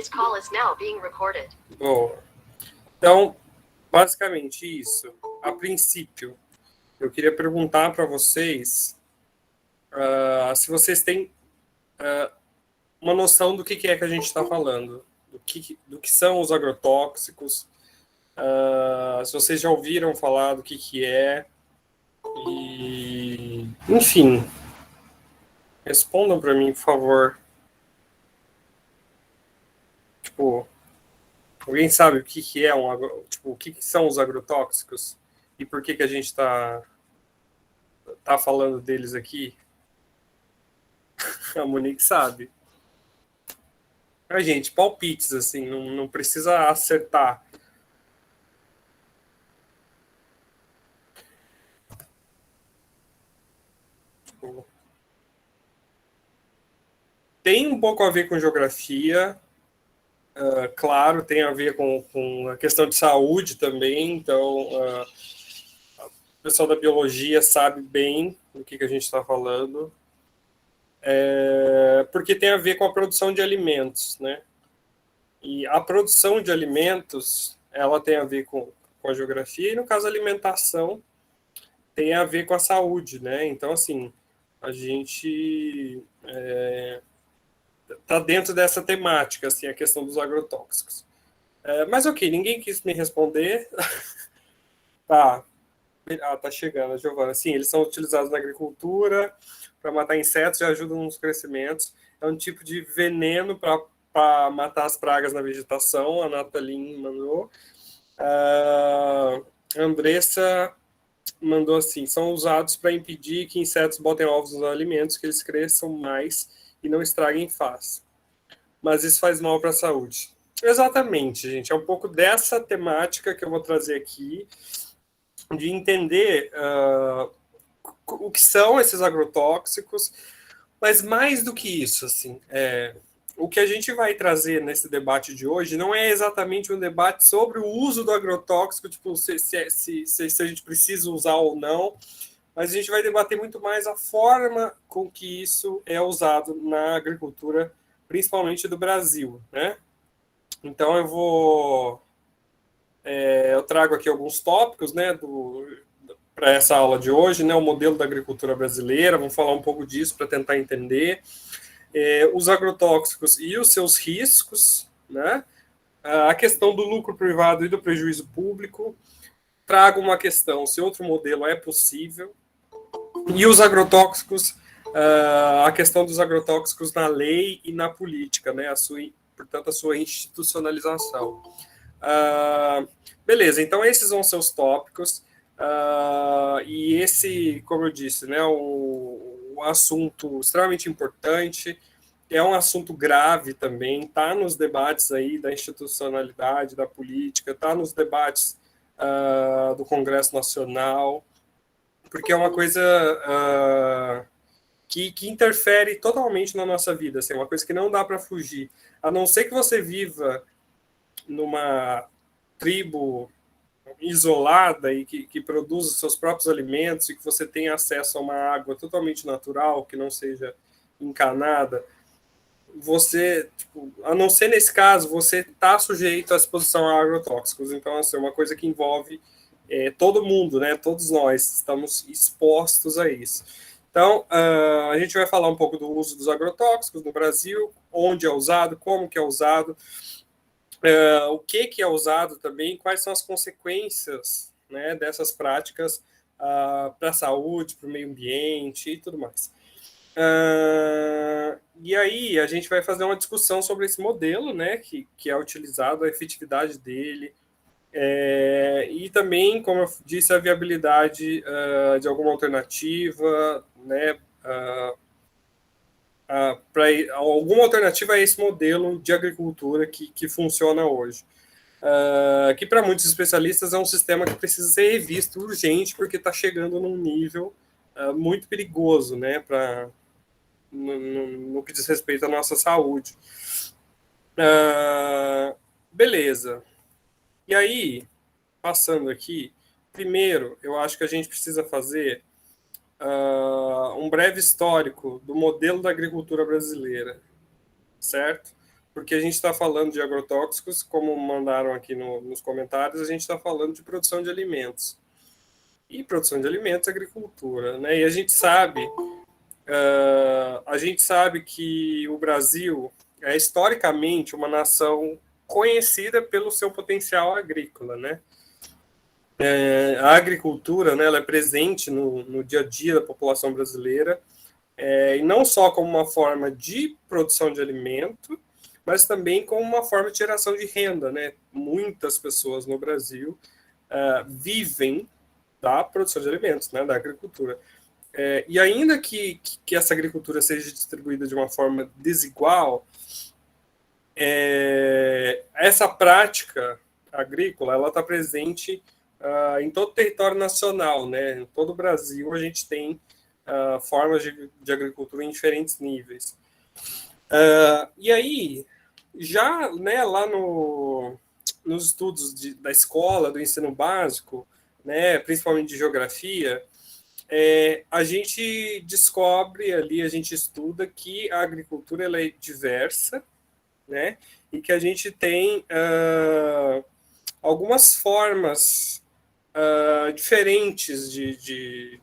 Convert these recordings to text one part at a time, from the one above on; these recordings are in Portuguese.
This call is now being recorded. Bom, então, basicamente isso. A princípio, eu queria perguntar para vocês se vocês têm uma noção do que é que a gente está falando, do que são os agrotóxicos, se vocês já ouviram falar do que é, e, enfim, respondam para mim, por favor. Tipo, alguém sabe o que é tipo, o que são os agrotóxicos e por que a gente está falando deles aqui? A Monique sabe. A gente, palpites, assim, não precisa acertar. Tipo, tem um pouco a ver com geografia, claro, tem a ver com a questão de saúde também, então o pessoal da biologia sabe bem do que a gente está falando, porque tem a ver com a produção de alimentos, né? E a produção de alimentos, ela tem a ver com a geografia, e no caso a alimentação tem a ver com a saúde, né? Então, assim, a gente está dentro dessa temática, assim, a questão dos agrotóxicos. Mas ok, ninguém quis me responder. Tá, tá chegando, a Giovana. Sim, eles são utilizados na agricultura para matar insetos e ajudam nos crescimentos. É um tipo de veneno para matar as pragas na vegetação. A Nathalie mandou. A Andressa mandou assim: são usados para impedir que insetos botem ovos nos alimentos, que eles cresçam mais e não estraguem fácil. Mas isso faz mal para a saúde. Exatamente, gente. É um pouco dessa temática que eu vou trazer aqui, de entender o que são esses agrotóxicos, mas mais do que isso, assim, o que a gente vai trazer nesse debate de hoje não é exatamente um debate sobre o uso do agrotóxico, tipo, se a gente precisa usar ou não, mas a gente vai debater muito mais a forma com que isso é usado na agricultura, principalmente do Brasil, né? Então eu trago aqui alguns tópicos, né, para essa aula de hoje, né, o modelo da agricultura brasileira, vamos falar um pouco disso para tentar entender os agrotóxicos e os seus riscos, né, a questão do lucro privado e do prejuízo público, trago uma questão, se outro modelo é possível, e os agrotóxicos, a questão dos agrotóxicos na lei e na política, né, portanto, a sua institucionalização. Beleza, então esses vão ser os tópicos, e esse, como eu disse, né, um assunto extremamente importante, é um assunto grave também, está nos debates aí da institucionalidade, da política, está nos debates do Congresso Nacional, porque é uma coisa que interfere totalmente na nossa vida, assim, uma coisa que não dá para fugir, a não ser que você viva numa tribo isolada e que produz os seus próprios alimentos e que você tenha acesso a uma água totalmente natural, que não seja encanada, você, tipo, a não ser nesse caso, você está sujeito à exposição a agrotóxicos. Então, assim, é uma coisa que envolve todo mundo, né? Todos nós estamos expostos a isso. Então, a gente vai falar um pouco do uso dos agrotóxicos no Brasil, onde é usado, como que é usado, o que é usado também, quais são as consequências, né, dessas práticas para a saúde, para o meio ambiente e tudo mais. E aí a gente vai fazer uma discussão sobre esse modelo, né, que é utilizado, a efetividade dele, e também, como eu disse, a viabilidade de alguma alternativa, né, para alguma alternativa a esse modelo de agricultura que funciona hoje. Que para muitos especialistas é um sistema que precisa ser revisto urgente, porque está chegando num nível muito perigoso, né, no que diz respeito à nossa saúde. Beleza. E aí, passando aqui, primeiro, eu acho que a gente precisa fazer um breve histórico do modelo da agricultura brasileira, certo? porque a gente está falando de agrotóxicos, como mandaram aqui nos comentários, a gente está falando de produção de alimentos. E produção de alimentos é agricultura, né? E a gente sabe que o Brasil é historicamente uma nação conhecida pelo seu potencial agrícola, né? A agricultura, né, ela é presente no dia a dia da população brasileira, e não só como uma forma de produção de alimento, mas também como uma forma de geração de renda, né? Muitas pessoas no Brasil vivem da produção de alimentos, né, da agricultura. E ainda que essa agricultura seja distribuída de uma forma desigual, essa prática agrícola ela está presente em todo o território nacional, né? Em todo o Brasil a gente tem formas de agricultura em diferentes níveis. E aí, já né, lá nos estudos da escola, do ensino básico, né, principalmente de geografia, a gente descobre ali, a gente estuda que a agricultura ela é diversa, né, e que a gente tem algumas formas diferentes de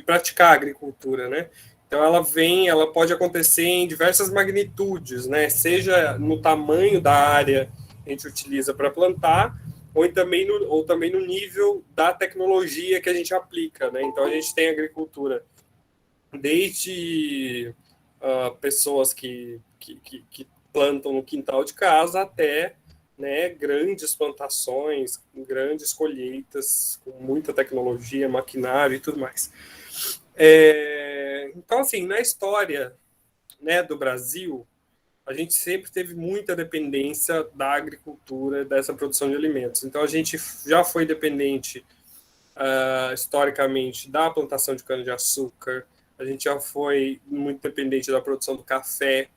praticar a agricultura, né? Então ela pode acontecer em diversas magnitudes, né? Seja no tamanho da área que a gente utiliza para plantar, ou também no nível da tecnologia que a gente aplica, né? Então a gente tem agricultura desde pessoas que plantam no quintal de casa até né, grandes plantações, grandes colheitas, com muita tecnologia, maquinário e tudo mais. Então, assim, na história né, do Brasil, a gente sempre teve muita dependência da agricultura, dessa produção de alimentos. Então, a gente já foi dependente, historicamente, da plantação de cana-de-açúcar, a gente já foi muito dependente da produção do café,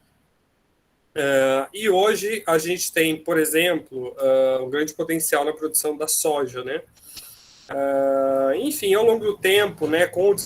e hoje a gente tem, por exemplo, um grande potencial na produção da soja, né? Enfim, ao longo do tempo, né, com o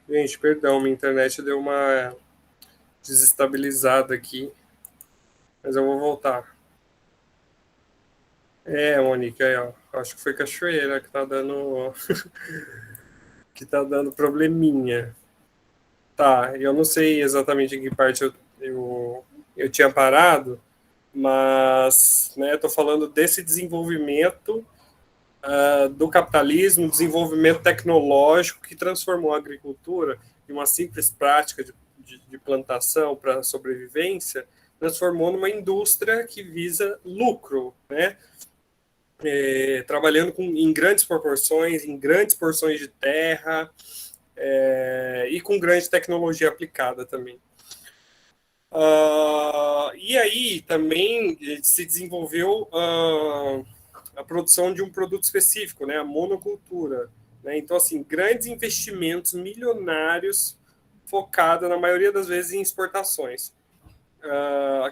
Gente, perdão, minha internet deu uma desestabilizada aqui, mas eu vou voltar. Monique, aí, ó, acho que foi cachoeira que tá dando que tá dando probleminha. Tá, eu não sei exatamente em que parte eu tinha parado, mas né, estou falando desse desenvolvimento do capitalismo, desenvolvimento tecnológico que transformou a agricultura de uma simples prática de plantação para sobrevivência, transformou numa indústria que visa lucro, né? Trabalhando em grandes proporções, em grandes porções de terra, e com grande tecnologia aplicada também. E aí também se desenvolveu a produção de um produto específico, né, a monocultura. Né? Então, assim, grandes investimentos milionários focada, na maioria das vezes, em exportações.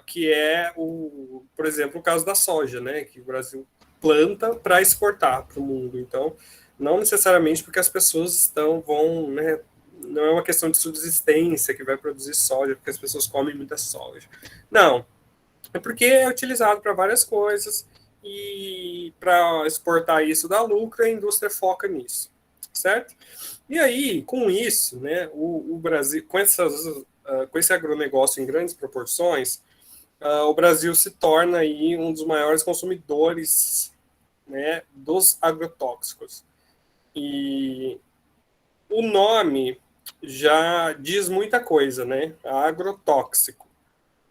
Que é, por exemplo, o caso da soja, né, que o Brasil planta para exportar para o mundo. Então, não necessariamente porque as pessoas vão, né, não é uma questão de subsistência que vai produzir soja, porque as pessoas comem muita soja. Não, é porque é utilizado para várias coisas e para exportar isso dá lucro, a indústria foca nisso, certo? E aí, com isso, né, o Brasil, com esse agronegócio em grandes proporções, o Brasil se torna aí um dos maiores consumidores, né, dos agrotóxicos. E o nome já diz muita coisa, né? Agrotóxico.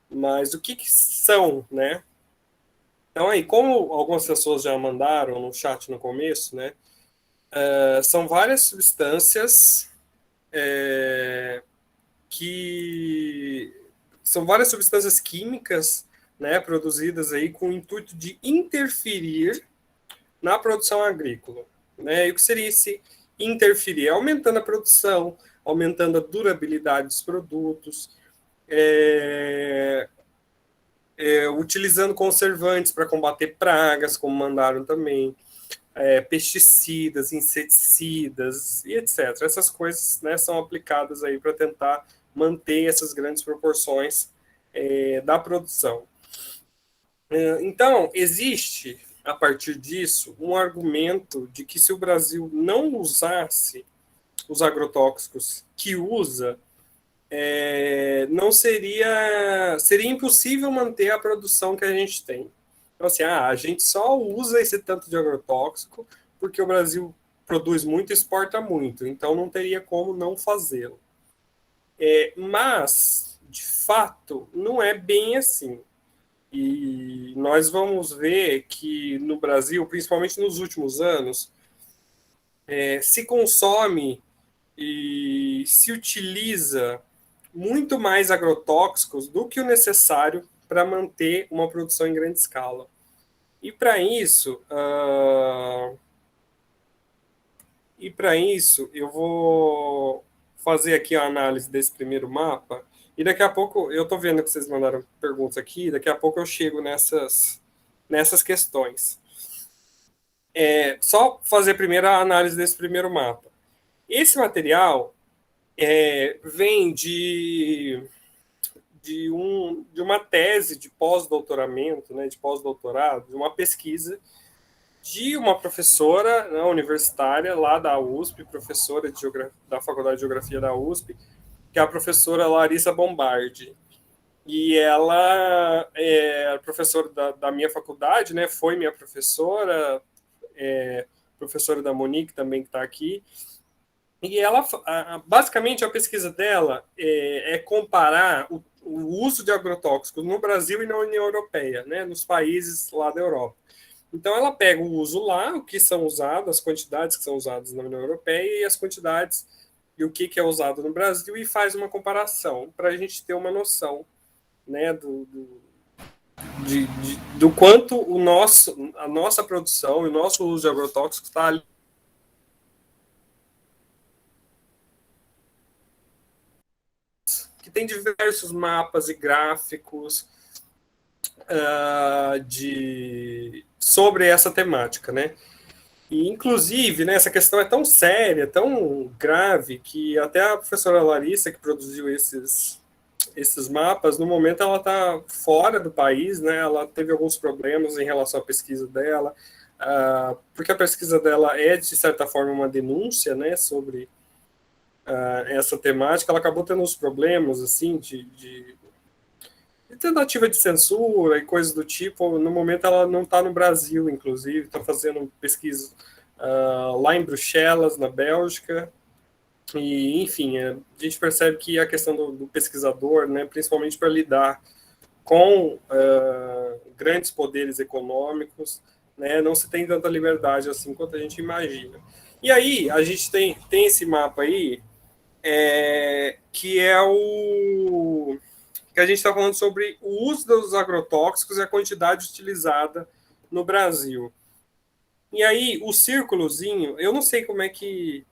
Mas o que são, né? Então aí, como algumas pessoas já mandaram no chat no começo, né? São várias substâncias que são várias substâncias químicas, né, produzidas aí com o intuito de interferir na produção agrícola, né? E o que seria esse interferir? Aumentando a produção, aumentando a durabilidade dos produtos, utilizando conservantes para combater pragas, como mandaram também, pesticidas, inseticidas e etc. Essas coisas, né, são aplicadas aí para tentar manter essas grandes proporções da produção. Então, existe, a partir disso, um argumento de que se o Brasil não usasse os agrotóxicos que usa, não seria impossível manter a produção que a gente tem. Então, assim, a gente só usa esse tanto de agrotóxico porque o Brasil produz muito e exporta muito, então não teria como não fazê-lo. Mas, de fato, não é bem assim. E nós vamos ver que no Brasil, principalmente nos últimos anos, se consome e se utiliza muito mais agrotóxicos do que o necessário para manter uma produção em grande escala. E para isso, eu vou fazer aqui a análise desse primeiro mapa. E daqui a pouco, eu estou vendo que vocês mandaram perguntas aqui, daqui a pouco eu chego nessas questões. Só fazer primeiro a análise desse primeiro mapa. Esse material vem de uma tese de pós-doutoramento, né, de pós-doutorado, de uma pesquisa de uma professora, né, universitária lá da USP, professora da Faculdade de Geografia da USP, que é a professora Larissa Bombardi. E ela é professora da minha faculdade, né, foi minha professora, professora da Monique também, que está aqui. E ela, basicamente, a pesquisa dela é comparar o uso de agrotóxicos no Brasil e na União Europeia, né, nos países lá da Europa. Então, ela pega o uso lá, o que são usados, as quantidades que são usadas na União Europeia e as quantidades e o que é usado no Brasil e faz uma comparação para a gente ter uma noção, né, do quanto a nossa produção e o nosso uso de agrotóxicos está ali. Que tem diversos mapas e gráficos sobre essa temática, né? E, inclusive, né, essa questão é tão séria, tão grave, que até a professora Larissa, que produziu esses mapas, no momento ela está fora do país, né? Ela teve alguns problemas em relação à pesquisa dela, porque a pesquisa dela é, de certa forma, uma denúncia, né, sobre essa temática. Ela acabou tendo uns problemas, assim, de tentativa de censura e coisas do tipo. No momento ela não está no Brasil, inclusive, está fazendo pesquisa lá em Bruxelas, na Bélgica. E, enfim, a gente percebe que a questão do pesquisador, né, principalmente para lidar com grandes poderes econômicos, né, não se tem tanta liberdade assim quanto a gente imagina. E aí, a gente tem esse mapa aí, que é o que a gente está falando sobre o uso dos agrotóxicos e a quantidade utilizada no Brasil. E aí, o círculozinho, eu não sei como é que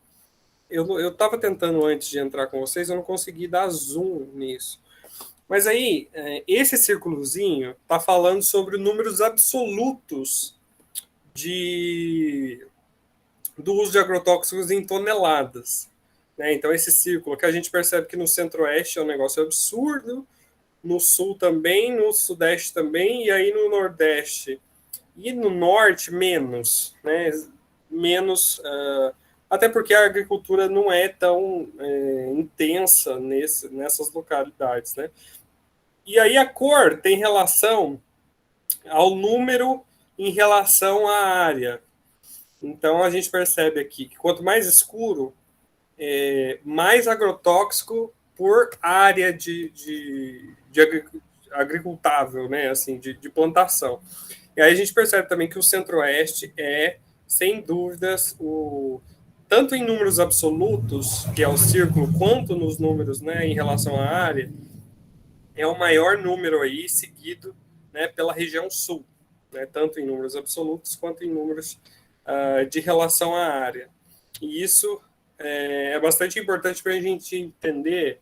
Eu estava tentando antes de entrar com vocês, eu não consegui dar zoom nisso. Mas aí, esse círculozinho está falando sobre números absolutos de, do uso de agrotóxicos em toneladas. Né? Então, esse círculo que a gente percebe que no centro-oeste é um negócio absurdo, no sul também, no sudeste também, e aí no nordeste e no norte menos, né? Menos, até porque a agricultura não é tão intensa nessas localidades, né? E aí a cor tem relação ao número em relação à área. Então a gente percebe aqui que quanto mais escuro, mais agrotóxico por área de agricultável, né? Assim, de plantação. E aí a gente percebe também que o Centro-Oeste é, sem dúvidas, tanto em números absolutos, que é o círculo, quanto nos números, né, em relação à área, é o maior número aí, seguido, né, pela região sul, né, tanto em números absolutos quanto em números de relação à área. E isso é bastante importante para a gente entender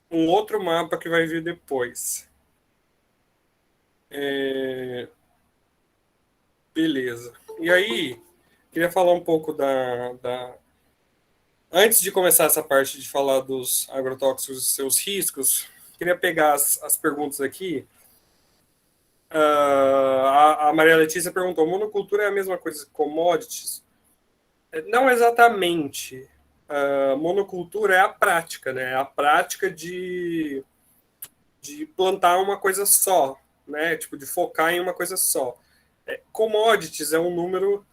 um outro mapa que vai vir depois. Beleza. E aí, queria falar um pouco Antes de começar essa parte de falar dos agrotóxicos e seus riscos, queria pegar as perguntas aqui. A Maria Letícia perguntou: monocultura é a mesma coisa que commodities? Não exatamente. Monocultura é a prática, né? É a prática de plantar uma coisa só, né? Tipo, de focar em uma coisa só. Commodities é um número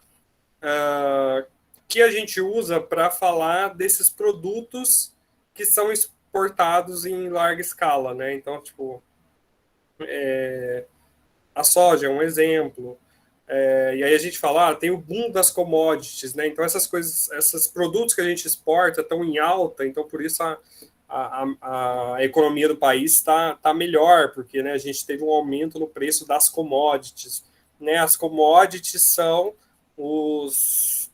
que a gente usa para falar desses produtos que são exportados em larga escala, né? Então, tipo, a soja é um exemplo. E aí a gente fala, tem o boom das commodities, né? Então essas coisas, esses produtos que a gente exporta estão em alta, então por isso a economia do país está melhor, porque né, a gente teve um aumento no preço das commodities. Né? As commodities são os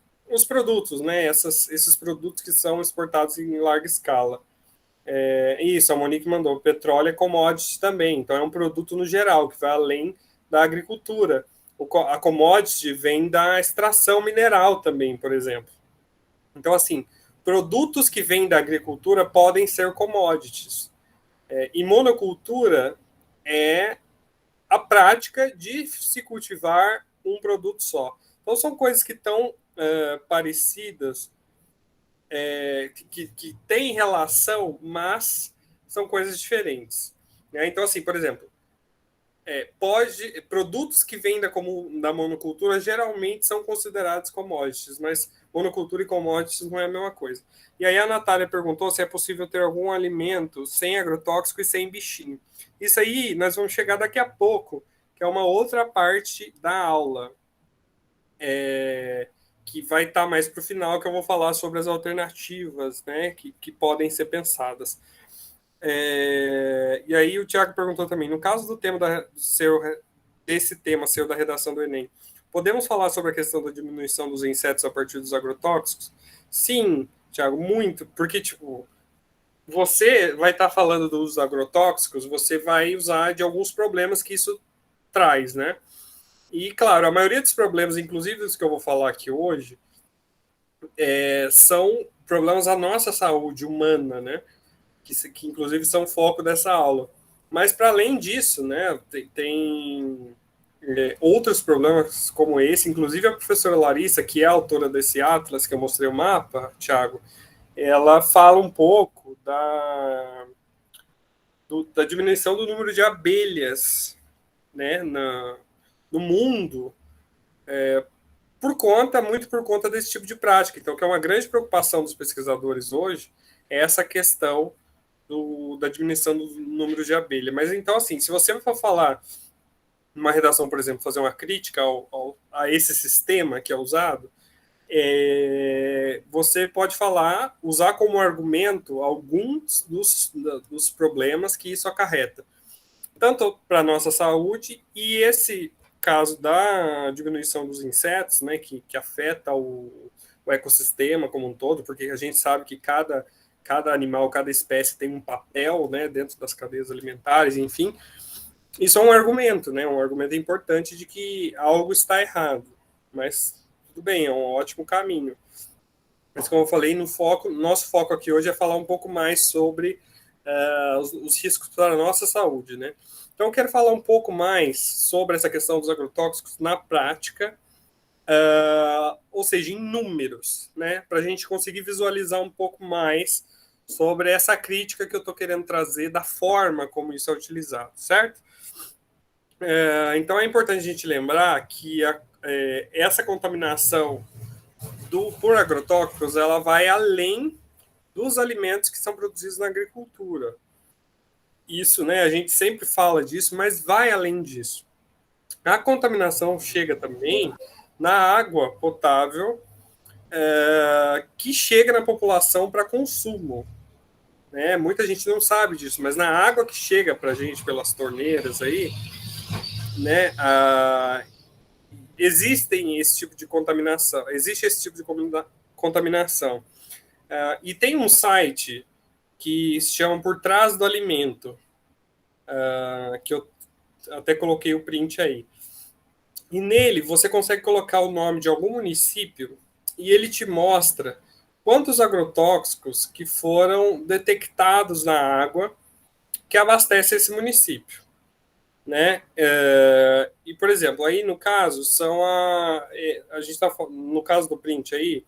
produtos, né? Esses produtos que são exportados em larga escala. Isso, a Monique mandou. Petróleo é commodity também, então é um produto no geral, que vai além da agricultura. A commodity vem da extração mineral também, por exemplo. Então, assim, produtos que vêm da agricultura podem ser commodities. E monocultura é a prática de se cultivar um produto só. Então, são coisas que estão parecidas, que têm relação, mas são coisas diferentes. Né? Então, assim, por exemplo, produtos que vêm da monocultura geralmente são considerados commodities, mas monocultura e commodities não é a mesma coisa. E aí a Natália perguntou se é possível ter algum alimento sem agrotóxico e sem bichinho. Isso aí nós vamos chegar daqui a pouco, que é uma outra parte da aula, que vai estar mais para o final, que eu vou falar sobre as alternativas, né, que podem ser pensadas. E aí o Tiago perguntou também, no caso do tema desse tema seu da redação do Enem, podemos falar sobre a questão da diminuição dos insetos a partir dos agrotóxicos? Sim, Tiago, muito, porque tipo, você vai estar falando dos agrotóxicos, você vai usar de alguns problemas que isso traz, né? E claro, a maioria dos problemas, inclusive os que eu vou falar aqui hoje, são problemas da nossa saúde humana, né? Que inclusive são foco dessa aula. Mas para além disso, né, tem outros problemas como esse, inclusive a professora Larissa, que é a autora desse atlas que eu mostrei o mapa, Thiago, ela fala um pouco da diminuição do número de abelhas, né, no mundo, muito por conta desse tipo de prática. Então, que é uma grande preocupação dos pesquisadores hoje, é essa questão da diminuição do número de abelha. Mas então, assim, se você for falar numa redação, por exemplo, fazer uma crítica a esse sistema que é usado, você pode usar como argumento alguns dos problemas que isso acarreta, tanto para a nossa saúde, e esse caso da diminuição dos insetos, né, que afeta o ecossistema como um todo, porque a gente sabe que cada animal, cada espécie tem um papel, né, dentro das cadeias alimentares, enfim. Isso é um argumento, né, um argumento importante de que algo está errado, mas tudo bem, é um ótimo caminho. Mas como eu falei, nosso foco aqui hoje é falar um pouco mais sobre os riscos para a nossa saúde, né? Então eu quero falar um pouco mais sobre essa questão dos agrotóxicos na prática, ou seja, em números, né? Para a gente conseguir visualizar um pouco mais sobre essa crítica que eu estou querendo trazer da forma como isso é utilizado, certo? Então é importante a gente lembrar que essa contaminação por agrotóxicos ela vai além dos alimentos que são produzidos na agricultura. Isso, né? A gente sempre fala disso, mas vai além disso. A contaminação chega também na água potável que chega na população para consumo. Né? Muita gente não sabe disso, mas na água que chega para a gente pelas torneiras aí, né? Existem esse tipo de contaminação. Existe esse tipo de contaminação. E tem um site que se chama Por Trás do Alimento, que eu até coloquei o print aí. E nele você consegue colocar o nome de algum município e ele te mostra quantos agrotóxicos que foram detectados na água que abastece esse município. Né? E, por exemplo, aí no caso, a gente está no caso do print aí,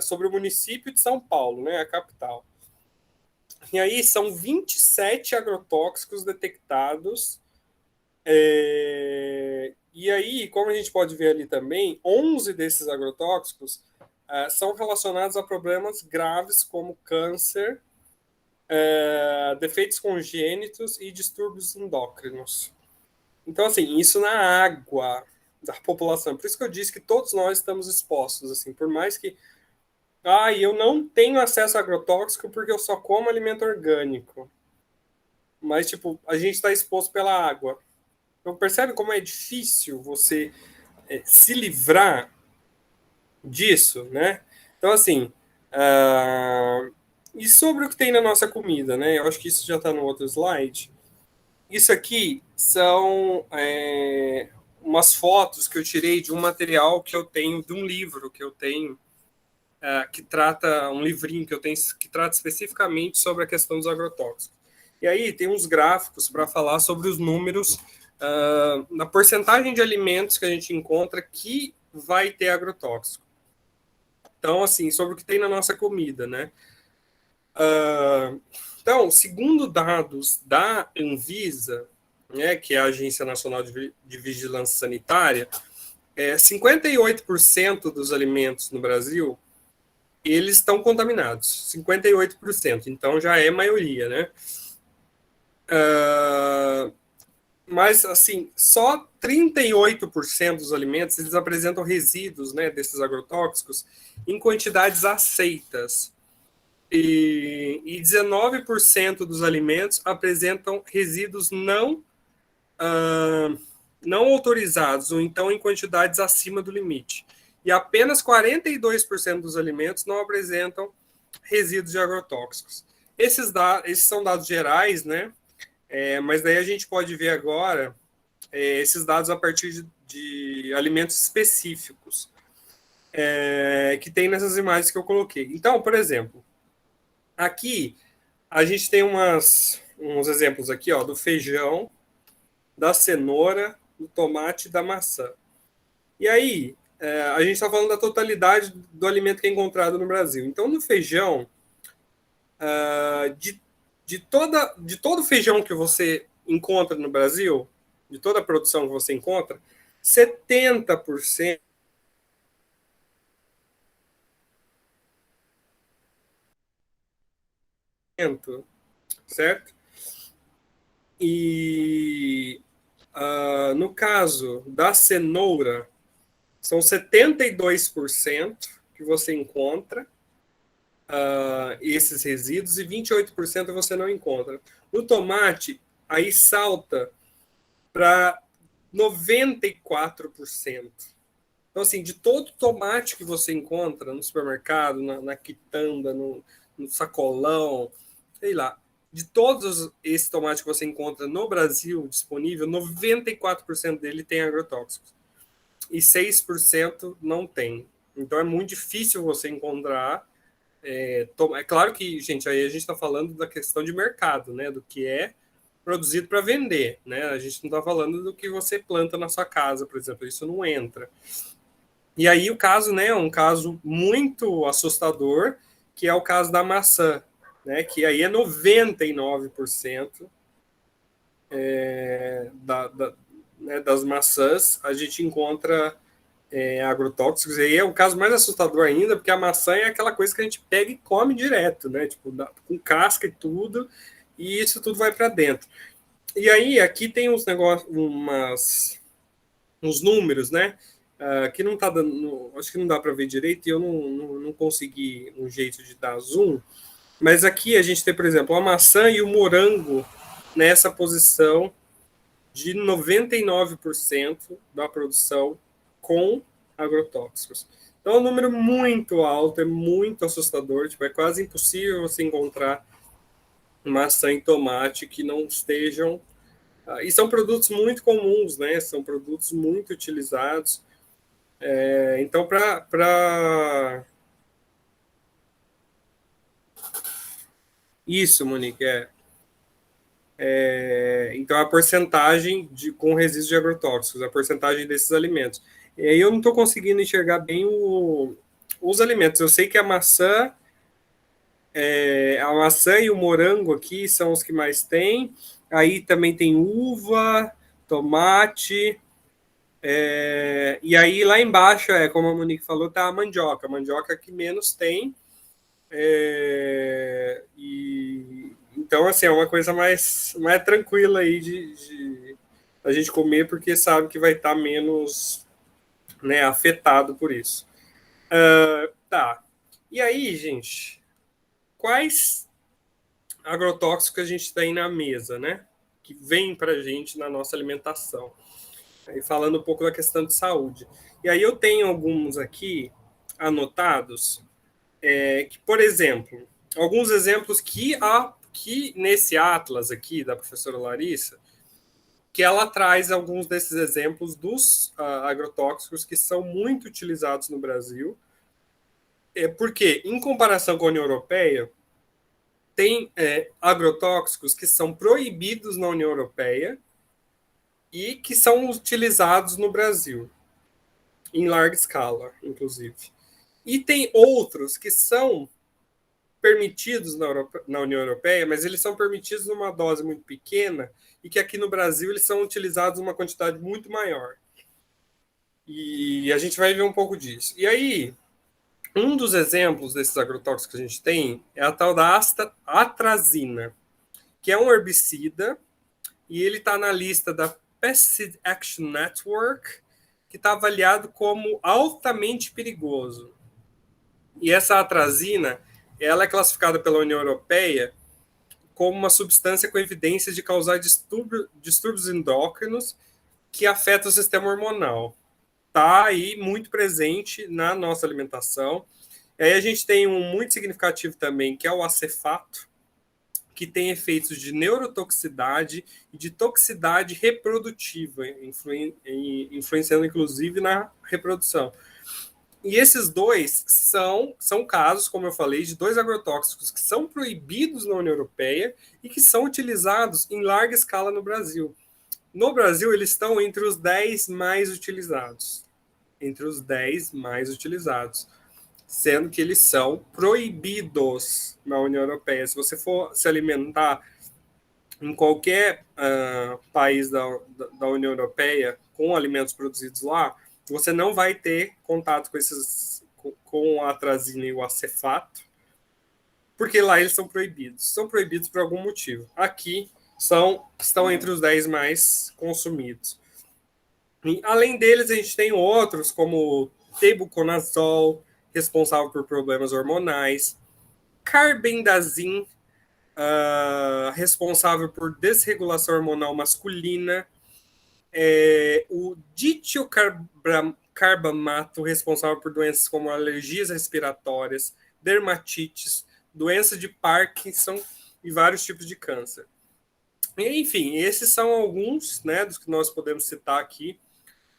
sobre o município de São Paulo, né, a capital. E aí são 27 agrotóxicos detectados. E aí, como a gente pode ver ali também, 11 desses agrotóxicos são relacionados a problemas graves como câncer, defeitos congênitos e distúrbios endócrinos. Então, assim, isso na água da população. Por isso que eu disse que todos nós estamos expostos, assim, por mais que eu não tenho acesso a agrotóxico porque eu só como alimento orgânico. Mas, tipo, a gente está exposto pela água. Então, percebe como é difícil você se livrar disso, né? Então, assim, e sobre o que tem na nossa comida, né? Eu acho que isso já está no outro slide. Isso aqui são umas fotos que eu tirei de um material que eu tenho, de um livro que eu tenho, que trata, um livrinho que eu tenho, que trata especificamente sobre a questão dos agrotóxicos. E aí tem uns gráficos para falar sobre os números, na porcentagem de alimentos que a gente encontra que vai ter agrotóxico. Então, assim, sobre o que tem na nossa comida, né? Então, segundo dados da Anvisa, né, que é a Agência Nacional de Vigilância Sanitária, 58% dos alimentos no Brasil eles estão contaminados, 58%, então já é maioria, né? Mas, assim, só 38% dos alimentos eles apresentam resíduos, né, desses agrotóxicos em quantidades aceitas. E 19% dos alimentos apresentam resíduos não autorizados, ou então em quantidades acima do limite. E apenas 42% dos alimentos não apresentam resíduos de agrotóxicos. Esses são dados gerais, né? Mas daí a gente pode ver agora esses dados a partir de alimentos específicos que tem nessas imagens que eu coloquei. Então, por exemplo, aqui a gente tem uns exemplos aqui, ó, do feijão, da cenoura, do tomate e da maçã. E aí, a gente está falando da totalidade do alimento que é encontrado no Brasil. Então, no feijão, de todo feijão que você encontra no Brasil, de toda a produção que você encontra, 70%, certo? E no caso da cenoura, são 72% que você encontra esses resíduos e 28% você não encontra. No tomate, aí salta para 94%. Então, assim, de todo tomate que você encontra no supermercado, na quitanda, no sacolão, sei lá, de todos esses tomates que você encontra no Brasil disponível, 94% dele tem agrotóxicos e 6% não tem. Então é muito difícil você encontrar. É claro que, gente, aí a gente está falando da questão de mercado, né? Do que é produzido para vender, né? A gente não está falando do que você planta na sua casa, por exemplo, isso não entra. E aí o caso, né, é um caso muito assustador, que é o caso da maçã, né? Que aí é 99% né, das maçãs a gente encontra agrotóxicos. E aí é o caso mais assustador ainda, porque a maçã é aquela coisa que a gente pega e come direto, né? Tipo, com casca e tudo, e isso tudo vai para dentro. E aí, aqui tem uns negócios, uns números, né? Que não tá dando, acho que não dá para ver direito, e eu não consegui um jeito de dar zoom. Mas aqui a gente tem, por exemplo, a maçã e o morango nessa posição de 99% da produção com agrotóxicos. Então é um número muito alto, é muito assustador, tipo, é quase impossível você encontrar maçã e tomate que não estejam. E são produtos muito comuns, né? São produtos muito utilizados. Então, para. Isso, Monique, então, a porcentagem com resíduos de agrotóxicos, a porcentagem desses alimentos. E aí eu não estou conseguindo enxergar bem os alimentos. Eu sei que a maçã e o morango aqui são os que mais tem. Aí também tem uva, tomate. E aí lá embaixo, como a Monique falou, tá a mandioca. A mandioca que menos tem. Então, assim, é uma coisa mais tranquila aí de a gente comer, porque sabe que vai estar menos, né, afetado por isso. Tá. E aí, gente, quais agrotóxicos a gente tem na mesa, né? Que vem para a gente na nossa alimentação. Aí falando um pouco da questão de saúde. E aí eu tenho alguns aqui anotados, que, por exemplo, alguns exemplos que nesse Atlas aqui da professora Larissa, que ela traz alguns desses exemplos dos agrotóxicos que são muito utilizados no Brasil, porque, em comparação com a União Europeia, tem agrotóxicos que são proibidos na União Europeia e que são utilizados no Brasil, em larga escala, inclusive. E tem outros que são permitidos na União Europeia, mas eles são permitidos numa dose muito pequena e que aqui no Brasil eles são utilizados numa quantidade muito maior. E a gente vai ver um pouco disso. E aí, um dos exemplos desses agrotóxicos que a gente tem é a tal da atrazina, que é um herbicida, e ele está na lista da Pesticide Action Network, que está avaliado como altamente perigoso. E essa atrazina, ela é classificada pela União Europeia como uma substância com evidências de causar distúrbios endócrinos que afetam o sistema hormonal. Está aí muito presente na nossa alimentação. E aí a gente tem um muito significativo também, que é o acefato, que tem efeitos de neurotoxicidade e de toxicidade reprodutiva, influenciando inclusive na reprodução. E esses dois são casos, como eu falei, de dois agrotóxicos que são proibidos na União Europeia e que são utilizados em larga escala no Brasil. No Brasil, eles estão entre os 10 mais utilizados. Entre os 10 mais utilizados. Sendo que eles são proibidos na União Europeia. Se você for se alimentar em qualquer país da União Europeia com alimentos produzidos lá, você não vai ter contato com a atrazina e o acefato, porque lá eles são proibidos. São proibidos por algum motivo. Aqui estão entre os 10 mais consumidos. E, além deles, a gente tem outros, como tebuconazol, responsável por problemas hormonais, carbendazim, responsável por desregulação hormonal masculina, o carbamato responsável por doenças como alergias respiratórias, dermatites, doença de Parkinson e vários tipos de câncer. Enfim, esses são alguns, né, dos que nós podemos citar aqui,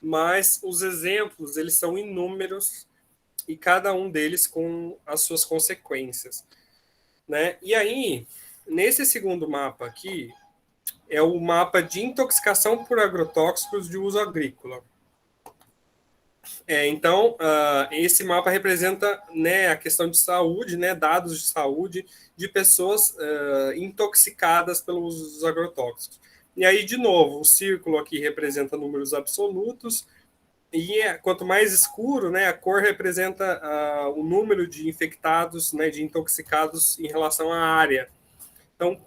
mas os exemplos, eles são inúmeros e cada um deles com as suas consequências, né? E aí, nesse segundo mapa aqui, é o mapa de intoxicação por agrotóxicos de uso agrícola. Então, esse mapa representa, né, a questão de saúde, né, dados de saúde de pessoas intoxicadas pelos agrotóxicos. E aí, de novo, o círculo aqui representa números absolutos, e quanto mais escuro, né, a cor representa o número de infectados, né, de intoxicados em relação à área. Então,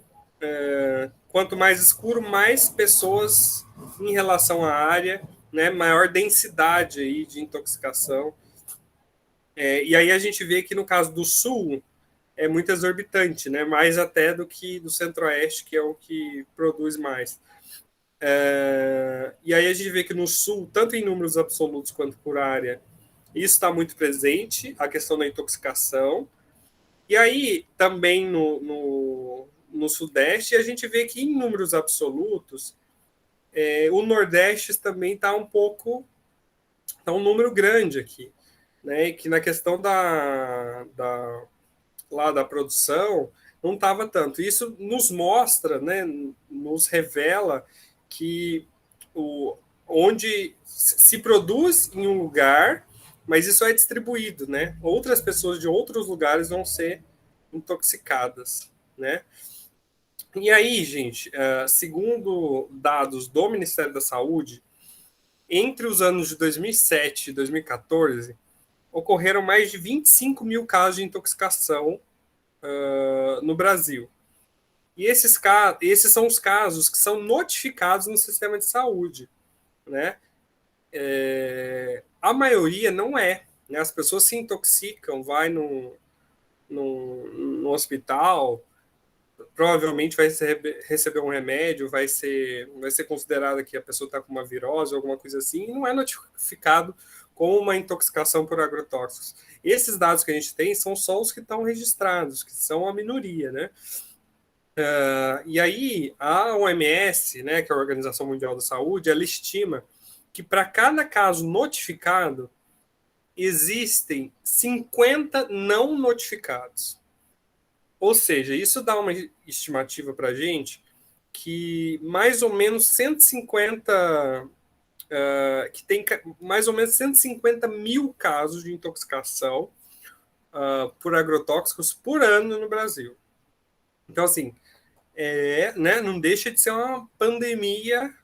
quanto mais escuro, mais pessoas em relação à área, né, maior densidade aí de intoxicação. E aí a gente vê que no caso do sul é muito exorbitante, né, mais até do que do centro-oeste, que é o que produz mais. E aí a gente vê que no sul, tanto em números absolutos quanto por área, isso está muito presente, a questão da intoxicação. E aí também no sudeste, a gente vê que em números absolutos, o nordeste também está um número grande aqui, né? E que na questão lá da produção não estava tanto. Isso nos mostra, né? Nos revela que onde se produz em um lugar, mas isso é distribuído, né? Outras pessoas de outros lugares vão ser intoxicadas, né? E aí, gente, segundo dados do Ministério da Saúde, entre os anos de 2007 e 2014, ocorreram mais de 25 mil casos de intoxicação no Brasil. E esses são os casos que são notificados no sistema de saúde, né? A maioria não é, né? As pessoas se intoxicam, vai no hospital, provavelmente vai receber um remédio, vai ser considerado que a pessoa está com uma virose ou alguma coisa assim, e não é notificado como uma intoxicação por agrotóxicos. Esses dados que a gente tem são só os que estão registrados, que são a minoria, né? E aí, a OMS, né, que é a Organização Mundial da Saúde, ela estima que para cada caso notificado, existem 50 não notificados. Ou seja, isso dá uma estimativa para a gente que mais ou menos 150, que tem mais ou menos 150 mil casos de intoxicação por agrotóxicos por ano no Brasil. Então, assim, né, não deixa de ser uma pandemia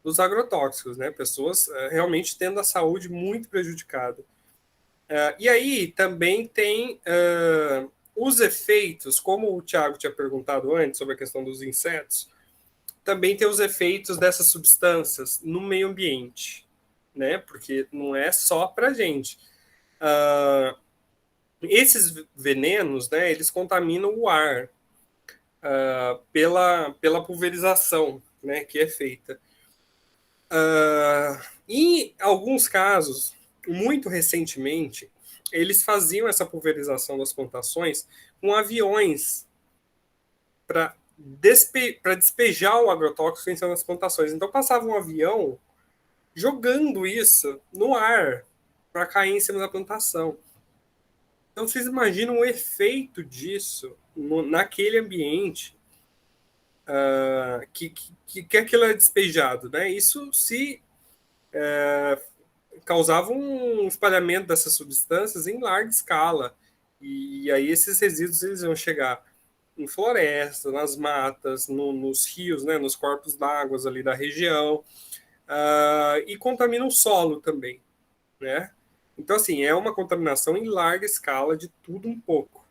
dos agrotóxicos, né? Pessoas realmente tendo a saúde muito prejudicada. E aí também tem os efeitos, como o Thiago tinha perguntado antes sobre a questão dos insetos, também tem os efeitos dessas substâncias no meio ambiente, né? Porque não é só para a gente. Esses venenos, né, eles contaminam o ar pela pulverização, né, que é feita. Em alguns casos, muito recentemente, eles faziam essa pulverização das plantações com aviões para despejar o agrotóxico em cima das plantações. Então passava um avião jogando isso no ar para cair em cima da plantação. Então vocês imaginam o efeito disso naquele ambiente que aquilo é despejado, né? Isso se causava um espalhamento dessas substâncias em larga escala. E aí esses resíduos eles vão chegar em floresta, nas matas, nos rios, né, nos corpos d'água ali da região, e contamina o solo também, né? Então, assim, é uma contaminação em larga escala de tudo um pouco.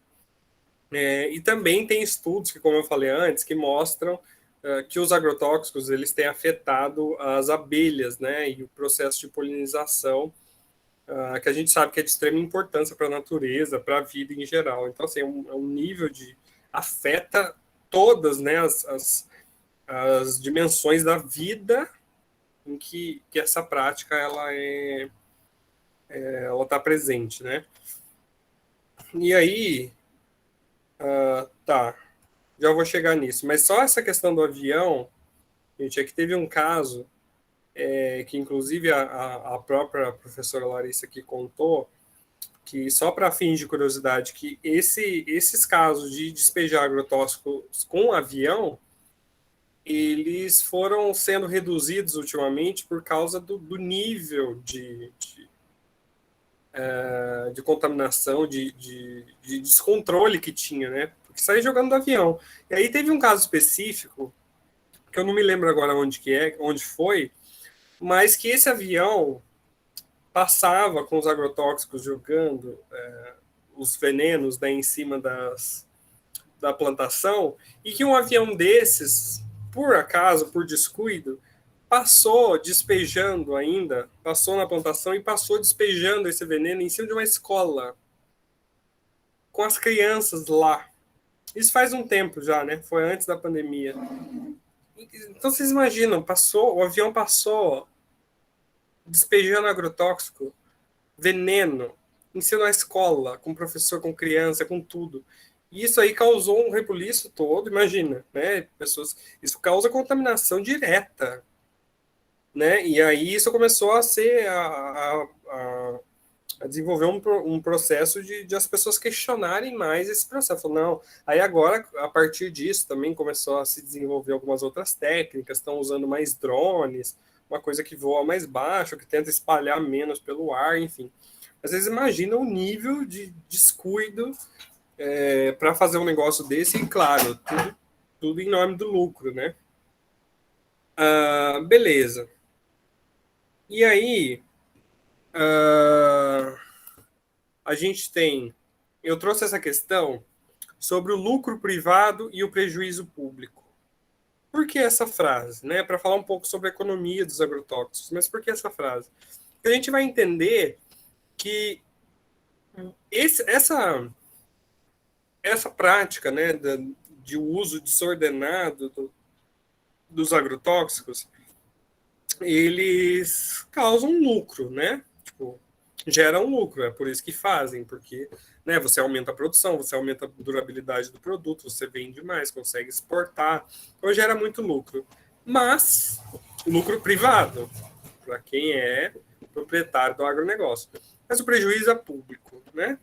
E também tem estudos que, como eu falei antes, que mostram que os agrotóxicos eles têm afetado as abelhas, né, e o processo de polinização, que a gente sabe que é de extrema importância para a natureza, para a vida em geral. Então, assim, é um nível de afeta todas, né, as dimensões da vida em que essa prática ela é ela está presente, né? E aí, tá, já vou chegar nisso. Mas só essa questão do avião, gente, é que teve um caso que inclusive a própria professora Larissa aqui contou, que só para fins de curiosidade, que esses casos de despejar agrotóxicos com avião, eles foram sendo reduzidos ultimamente por causa do nível de contaminação, de descontrole que tinha, né? Porque saía jogando do avião. E aí teve um caso específico, que eu não me lembro agora onde foi, mas que esse avião passava com os agrotóxicos jogando os venenos, né, em cima da plantação, e que um avião desses, por acaso, por descuido, passou despejando ainda, passou na plantação e passou despejando esse veneno em cima de uma escola, com as crianças lá. Isso faz um tempo já, né? Foi antes da pandemia. Então vocês imaginam, o avião passou despejando agrotóxico, veneno, em cima da escola, com professor, com criança, com tudo. E isso aí causou um rebuliço todo, imagina, né? Isso causa contaminação direta, né? E aí isso começou a ser a desenvolver um processo de as pessoas questionarem mais esse processo. Não, aí agora, a partir disso, também começou a se desenvolver algumas outras técnicas, estão usando mais drones, uma coisa que voa mais baixo, que tenta espalhar menos pelo ar, enfim. Às vezes imagina o nível de descuido para fazer um negócio desse, e claro, tudo em nome do lucro, né? Beleza. E aí, a gente tem. Eu trouxe essa questão sobre o lucro privado e o prejuízo público. Por que essa frase? Né? Para falar um pouco sobre a economia dos agrotóxicos. Mas por que essa frase? Porque a gente vai entender que essa prática, né, de uso desordenado dos agrotóxicos, eles causam lucro, né? Tipo, geram lucro, é por isso que fazem, porque, né, você aumenta a produção, você aumenta a durabilidade do produto, você vende mais, consegue exportar, então gera muito lucro. Mas lucro privado, para quem é proprietário do agronegócio. Mas o prejuízo é público, né?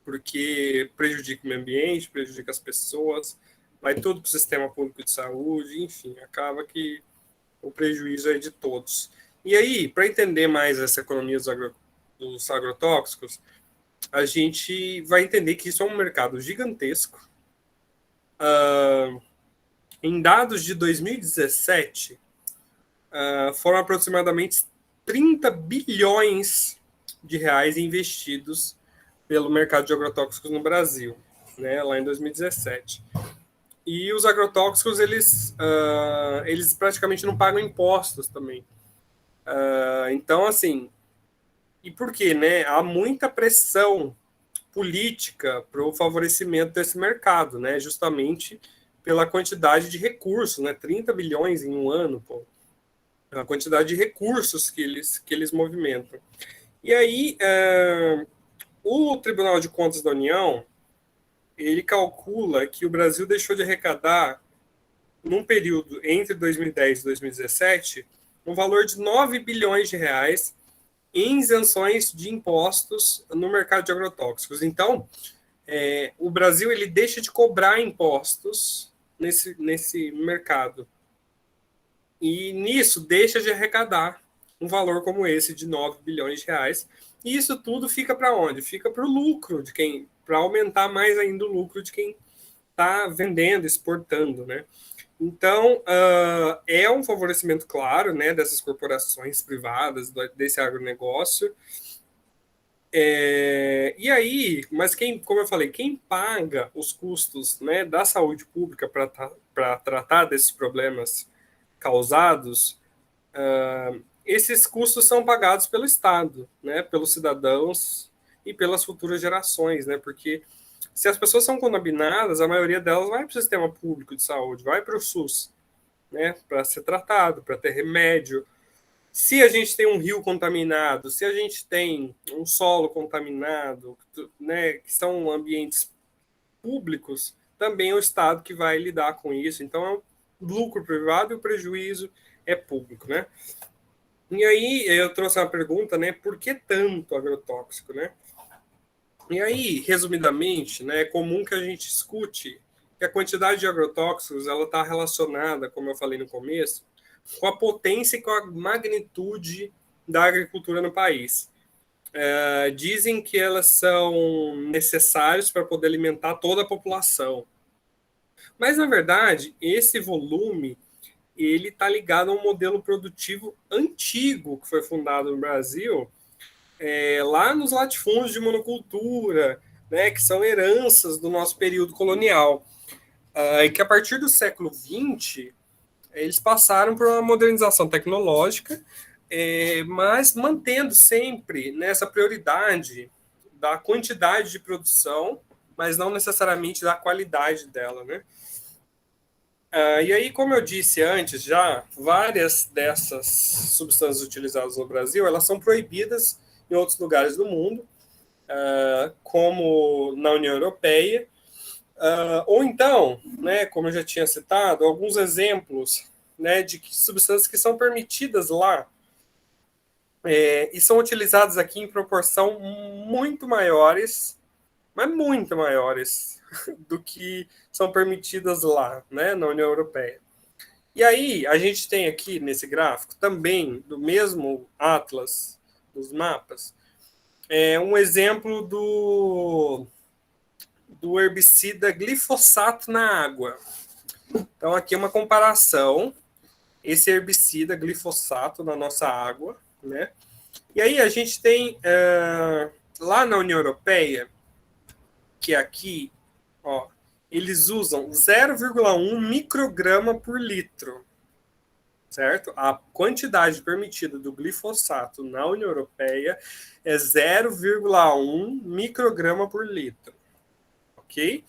Porque prejudica o meio ambiente, prejudica as pessoas, vai tudo para o sistema público de saúde, enfim, acaba que o prejuízo é de todos. E aí, para entender mais essa economia dos agrotóxicos, a gente vai entender que isso é um mercado gigantesco. Em dados de 2017, foram aproximadamente 30 bilhões de reais investidos pelo mercado de agrotóxicos no Brasil, né, lá em 2017. E os agrotóxicos, eles praticamente não pagam impostos também. Então, assim, e por quê, né? Há muita pressão política para o favorecimento desse mercado, né? Justamente pela quantidade de recursos, né? 30 bilhões em um ano, pô. A quantidade de recursos que eles movimentam. E aí, o Tribunal de Contas da União, ele calcula que o Brasil deixou de arrecadar, num período entre 2010 e 2017, um valor de 9 bilhões de reais em isenções de impostos no mercado de agrotóxicos. Então, o Brasil ele deixa de cobrar impostos nesse mercado. E nisso deixa de arrecadar um valor como esse de 9 bilhões de reais. E isso tudo fica para onde? Fica para o lucro de quem, para aumentar mais ainda o lucro de quem está vendendo, exportando, né? Então, é um favorecimento claro, né, dessas corporações privadas, desse agronegócio. E aí, mas como eu falei, quem paga os custos, né, da saúde pública para tratar desses problemas causados, esses custos são pagados pelo Estado, né, pelos cidadãos e pelas futuras gerações, né, porque se as pessoas são contaminadas, a maioria delas vai para o sistema público de saúde, vai para o SUS, né, para ser tratado, para ter remédio, Se a gente tem um rio contaminado, se a gente tem um solo contaminado, né, que são ambientes públicos, também é o Estado que vai lidar com isso. Então, é um lucro privado e o prejuízo é público, né? E aí, eu trouxe uma pergunta, né? Por que tanto agrotóxico, né? E aí, resumidamente, né, é comum que a gente escute que a quantidade de agrotóxicos ela está relacionada, como eu falei no começo, com a potência e com a magnitude da agricultura no país. Dizem que elas são necessárias para poder alimentar toda a população. Mas, na verdade, esse volume ele está ligado a um modelo produtivo antigo que foi fundado no Brasil, lá nos latifúndios de monocultura, né, que são heranças do nosso período colonial. E que a partir do século XX, eles passaram por uma modernização tecnológica, mas mantendo sempre nessa prioridade da quantidade de produção, mas não necessariamente da qualidade dela, né? E aí, como eu disse antes, já várias dessas substâncias utilizadas no Brasil, elas são proibidas em outros lugares do mundo, como na União Europeia, ou então, né, como eu já tinha citado, alguns exemplos, né, de substâncias que são permitidas lá e são utilizadas aqui em proporção muito maiores, mas muito maiores do que são permitidas lá, né, na União Europeia. E aí, a gente tem aqui nesse gráfico, também do mesmo Atlas dos mapas, um exemplo do herbicida glifosato na água. Então, aqui é uma comparação, esse herbicida glifosato na nossa água, né? E aí a gente tem lá na União Europeia, que aqui, ó, eles usam 0,1 micrograma por litro, certo? A quantidade permitida do glifosato na União Europeia é 0,1 micrograma por litro, ok?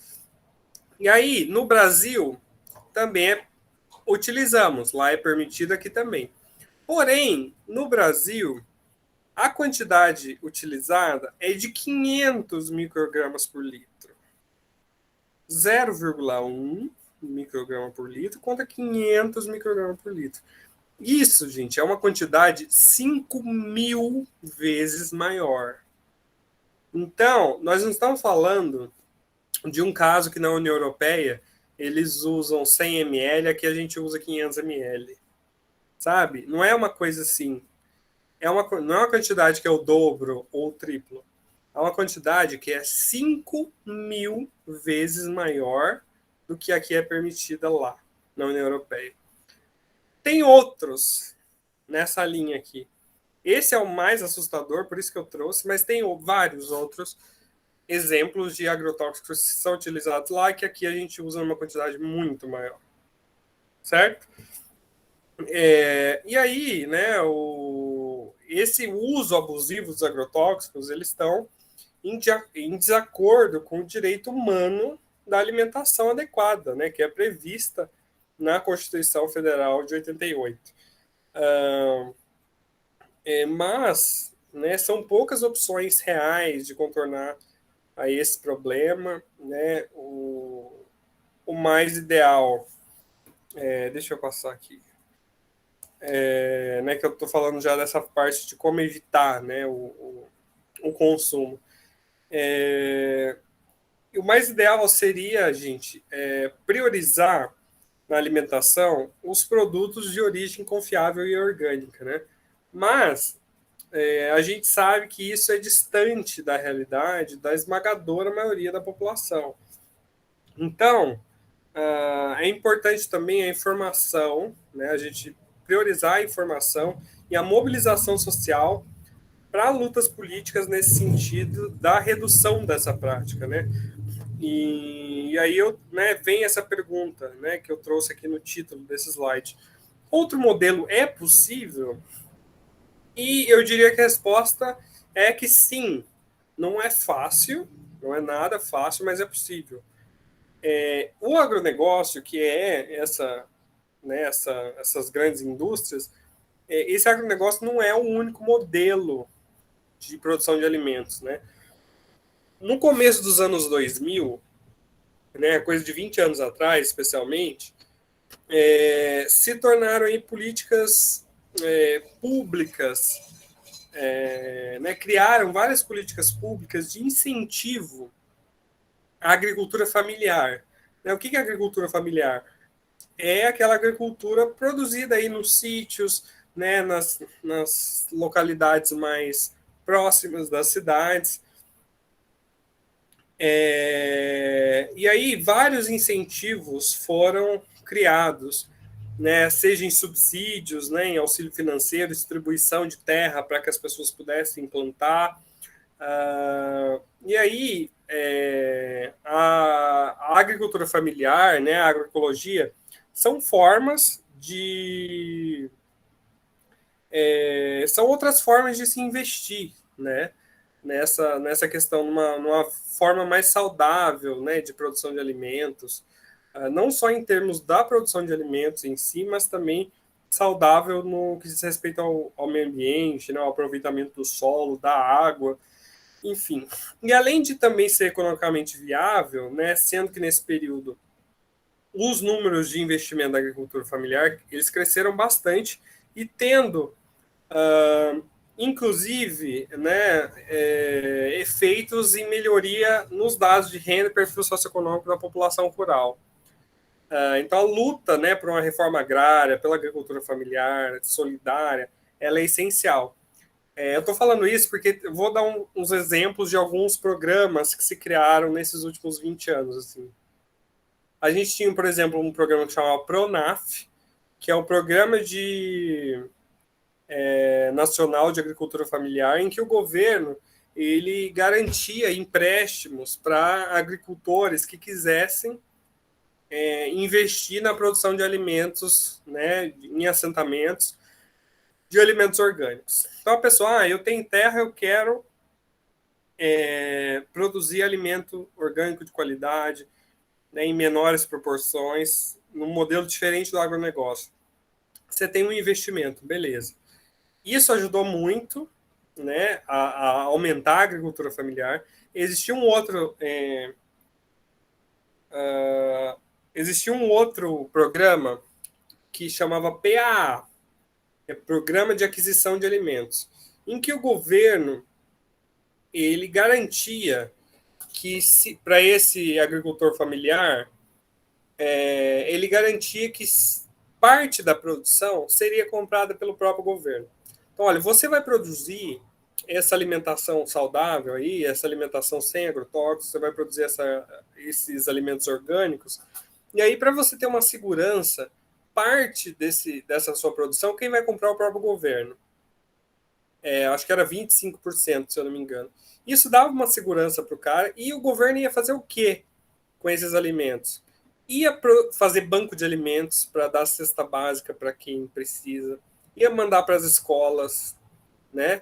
E aí, no Brasil, também utilizamos, lá é permitido aqui também. Porém, no Brasil, a quantidade utilizada é de 500 microgramas por litro. 0,1 micrograma por litro contra 500 microgramas por litro. Isso, gente, é uma quantidade 5.000 vezes maior. Então, nós não estamos falando de um caso que na União Europeia eles usam 100 ml, aqui a gente usa 500 ml. Sabe? Não é uma coisa assim. Não é uma quantidade que é o dobro ou o triplo. É uma quantidade que é 5.000 vezes maior do que aqui é permitida lá, na União Europeia. Tem outros nessa linha aqui. Esse é o mais assustador, por isso que eu trouxe, mas tem vários outros exemplos de agrotóxicos que são utilizados lá, que aqui a gente usa numa quantidade muito maior. Certo? E aí, né, esse uso abusivo dos agrotóxicos, eles estão em desacordo com o direito humano da alimentação adequada, né, que é prevista na Constituição Federal de 88. Mas, né, são poucas opções reais de contornar a esse problema, né, o mais ideal, deixa eu passar aqui, né, que eu estou falando já dessa parte de como evitar, né, o consumo. O mais ideal seria, gente, priorizar na alimentação os produtos de origem confiável e orgânica, né? Mas a gente sabe que isso é distante da realidade da esmagadora maioria da população. Então, é importante também a informação, né? A gente priorizar a informação e a mobilização social para lutas políticas nesse sentido da redução dessa prática, né? E aí vem essa pergunta, né, que eu trouxe aqui no título desse slide. Outro modelo é possível? E eu diria que a resposta é que sim. Não é fácil, não é nada fácil, mas é possível. O agronegócio, que é essas grandes indústrias, esse agronegócio não é o único modelo de produção de alimentos, né? No começo dos anos 2000, né, coisa de 20 anos atrás, especialmente, se tornaram aí políticas públicas, né, criaram várias políticas públicas de incentivo à agricultura familiar. Né, o que é agricultura familiar? É aquela agricultura produzida aí nos sítios, né, nas localidades mais próximas das cidades. E aí vários incentivos foram criados, né, seja em subsídios, né, em auxílio financeiro, distribuição de terra para que as pessoas pudessem plantar. E aí a agricultura familiar, né, a agroecologia, são formas de são outras formas de se investir, né, nessa questão, numa forma mais saudável, né, de produção de alimentos, não só em termos da produção de alimentos em si, mas também saudável no que diz respeito ao meio ambiente, né, ao aproveitamento do solo, da água, enfim. E além de também ser economicamente viável, né, sendo que nesse período os números de investimento da agricultura familiar eles cresceram bastante e tendo inclusive, né, efeitos em melhoria nos dados de renda e perfil socioeconômico da população rural. Então, a luta, né, por uma reforma agrária, pela agricultura familiar, solidária, ela é essencial. Eu estou falando isso porque eu vou dar uns exemplos de alguns programas que se criaram nesses últimos 20 anos. Assim. A gente tinha, por exemplo, um programa que chamava PRONAF, que é um programa nacional de agricultura familiar, em que o governo ele garantia empréstimos para agricultores que quisessem investir na produção de alimentos, né, em assentamentos de alimentos orgânicos. Então a pessoa, eu tenho terra, eu quero produzir alimento orgânico de qualidade, né, em menores proporções, num modelo diferente do agronegócio. Você tem um investimento, beleza. Isso ajudou muito, né, a aumentar a agricultura familiar. Existia um outro programa que chamava PAA, Programa de Aquisição de Alimentos, em que o governo ele garantia que para esse agricultor familiar ele garantia que parte da produção seria comprada pelo próprio governo. Então, olha, você vai produzir essa alimentação saudável aí, essa alimentação sem agrotóxicos, você vai produzir esses alimentos orgânicos, e aí para você ter uma segurança, parte dessa sua produção, quem vai comprar é o próprio governo. Acho que era 25%, se eu não me engano. Isso dava uma segurança para o cara, e o governo ia fazer o quê com esses alimentos? Ia fazer banco de alimentos para dar cesta básica para quem precisa, ia mandar para as escolas, né?